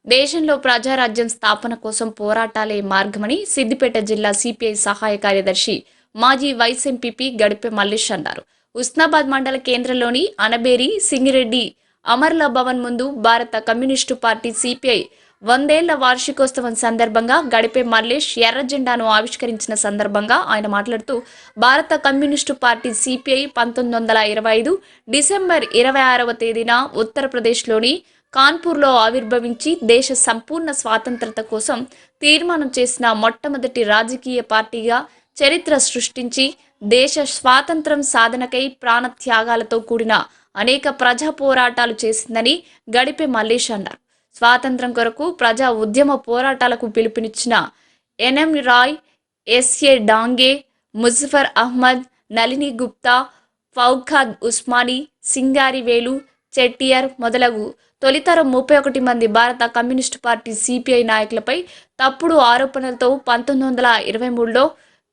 దేశంలో ప్రజారాజ్యం స్థాపన కోసం పోరాటాలే మార్గమని సిద్దిపేట జిల్లా సిపిఐ సహాయ కార్యదర్శి మాజీ వైస్ ఎంపీపీ గడిపే మల్లేష్ అన్నారు. ఉస్నాబాద్ మండల కేంద్రంలోని అనబేరి సింగిరెడ్డి అమర్ల భవన్ ముందు భారత కమ్యూనిస్టు పార్టీ సిపిఐ 100ఏళ్ల వార్షికోత్సవం సందర్భంగా గడిపే మల్లేష్ ఎర్ర జెండాను ఆవిష్కరించిన సందర్భంగా ఆయన మాట్లాడుతూ, భారత కమ్యూనిస్టు పార్టీ సిపిఐ 1925 డిసెంబర్ 26వ తేదీన ఉత్తరప్రదేశ్లోని కాన్పూర్లో ఆవిర్భవించి దేశ సంపూర్ణ స్వాతంత్రత కోసం తీర్మానం చేసిన మొట్టమొదటి రాజకీయ పార్టీగా చరిత్ర సృష్టించి దేశ స్వాతంత్రం సాధనకై ప్రాణత్యాగాలతో కూడిన అనేక ప్రజా పోరాటాలు చేసిందని గడిపే మల్లేష్ అన్నారు. స్వాతంత్రం కొరకు ప్రజా ఉద్యమ పోరాటాలకు పిలుపునిచ్చిన ఎన్ఎం రాయ్, ఎస్ఏ డాంగే, ముజఫర్ అహ్మద్, నళిని గుప్తా, ఫౌఖాద్ ఉస్మానీ, సింగారి వేలు చెట్టియర్ మొదలగు తొలితరం 31 మంది భారత కమ్యూనిస్టు పార్టీ సిపిఐ నాయకులపై తప్పుడు ఆరోపణలతో 1923లో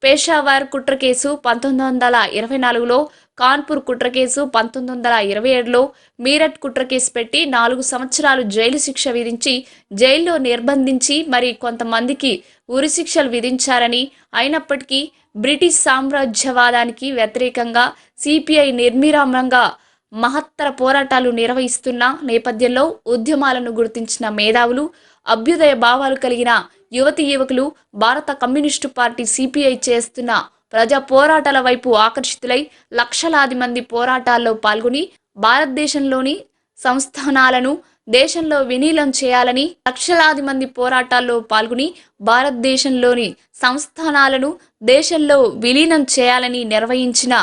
పేషావర్ కుట్ర కేసు, 1924లో కాన్పూర్ కుట్ర కేసు, 1927లో మీరట్ కుట్ర కేసు పెట్టి 4 సంవత్సరాలు జైలు శిక్ష విధించి జైల్లో నిర్బంధించి మరి కొంతమందికి ఉరిశిక్షలు విధించారని, అయినప్పటికీ బ్రిటిష్ సామ్రాజ్యవాదానికి వ్యతిరేకంగా సిపిఐ నిర్విరామంగా మహత్తర పోరాటాలు నిర్వహిస్తున్న నేపథ్యంలో ఉద్యమాలను గుర్తించిన మేధావులు, అభ్యుదయ భావాలు కలిగిన యువతీ యువకులు భారత కమ్యూనిస్టు పార్టీ సిపిఐ చేస్తున్న ప్రజా పోరాటాల వైపు ఆకర్షితులై లక్షలాది మంది పోరాటాల్లో పాల్గొని భారతదేశంలోని సంస్థానాలను దేశంలో విలీనం చేయాలని, లక్షలాది మంది పోరాటాల్లో పాల్గొని భారతదేశంలోని సంస్థానాలను దేశంలో విలీనం చేయాలని నిర్వహించిన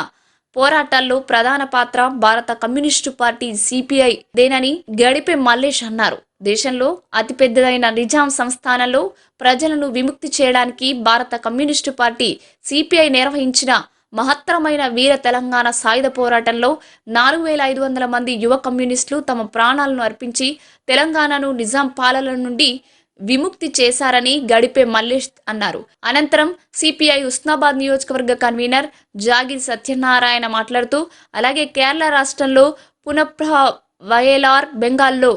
పోరాటాల్లో ప్రధాన పాత్ర భారత కమ్యూనిస్టు పార్టీ సిపిఐ దేనని గడిపే మల్లేష్ అన్నారు. దేశంలో అతిపెద్దదైన నిజాం సంస్థానంలో ప్రజలను విముక్తి చేయడానికి భారత కమ్యూనిస్టు పార్టీ సిపిఐ నిర్వహించిన మహత్తరమైన వీర తెలంగాణ సాయుధ పోరాటంలో 4500 మంది యువ కమ్యూనిస్టులు తమ ప్రాణాలను అర్పించి తెలంగాణను నిజాం పాలన నుండి విముక్తి చేశారని గడిపే మల్లేష్ అన్నారు. అనంతరం సిపిఐ ఉస్నాబాద్ నియోజకవర్గ కన్వీనర్ జాగిర్ సత్యనారాయణ మాట్లాడుతూ, అలాగే కేరళ రాష్ట్రంలో పునఃప్రహ, వయలార్, బెంగాల్లో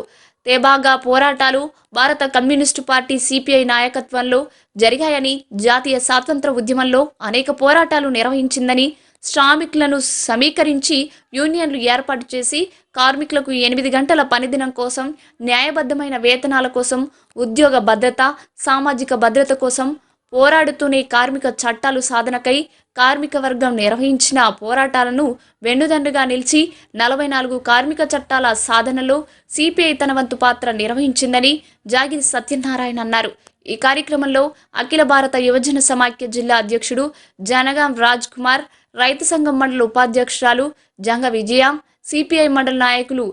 తేబాగా పోరాటాలు భారత కమ్యూనిస్టు పార్టీ సిపిఐ నాయకత్వంలో జరిగాయని, జాతీయ స్వాతంత్ర ఉద్యమంలో అనేక పోరాటాలు నిర్వహించిందని, శ్రామికులను సమీకరించి యూనియన్లు ఏర్పాటు చేసి కార్మికులకు 8 గంటల పనిదినం కోసం, న్యాయబద్ధమైన వేతనాల కోసం, ఉద్యోగ భద్రత, సామాజిక భద్రత కోసం పోరాడుతూనే కార్మిక చట్టాలు సాధనకై కార్మిక వర్గం నిర్వహించిన పోరాటాలను వెన్నుదన్నుగా నిలిచి 44 కార్మిక చట్టాల సాధనలో సిపిఐ తన వంతు పాత్ర నిర్వహించిందని జాగిరి సత్యనారాయణ అన్నారు. ఈ కార్యక్రమంలో అఖిల భారత యువజన సమాఖ్య జిల్లా అధ్యక్షుడు జనగాం రాజ్ కుమార్, రైతు సంఘం మండల ఉపాధ్యక్షురాలు జంగ విజయ, సిపిఐ మండల నాయకులు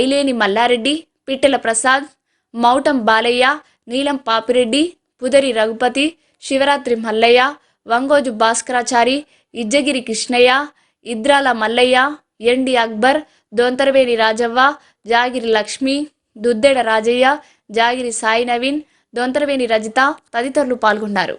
ఐలేని మల్లారెడ్డి, పిట్టెల ప్రసాద్, మౌటం బాలయ్య, నీలం పాపిరెడ్డి, పుదరి రఘుపతి, శివరాత్రి మల్లయ్య, వంగోజు భాస్కరాచారి, ఇజ్జగిరి కృష్ణయ్య, ఇద్రాల మల్లయ్య, ఎండి అక్బర్, దొంతరవేణి రాజవ్వ, జాగిరి లక్ష్మి, దుద్దెడ రాజయ్య, జాగిరి సాయి నవీన్, దొంతరవేణి రజిత తదితరులు పాల్గొన్నారు.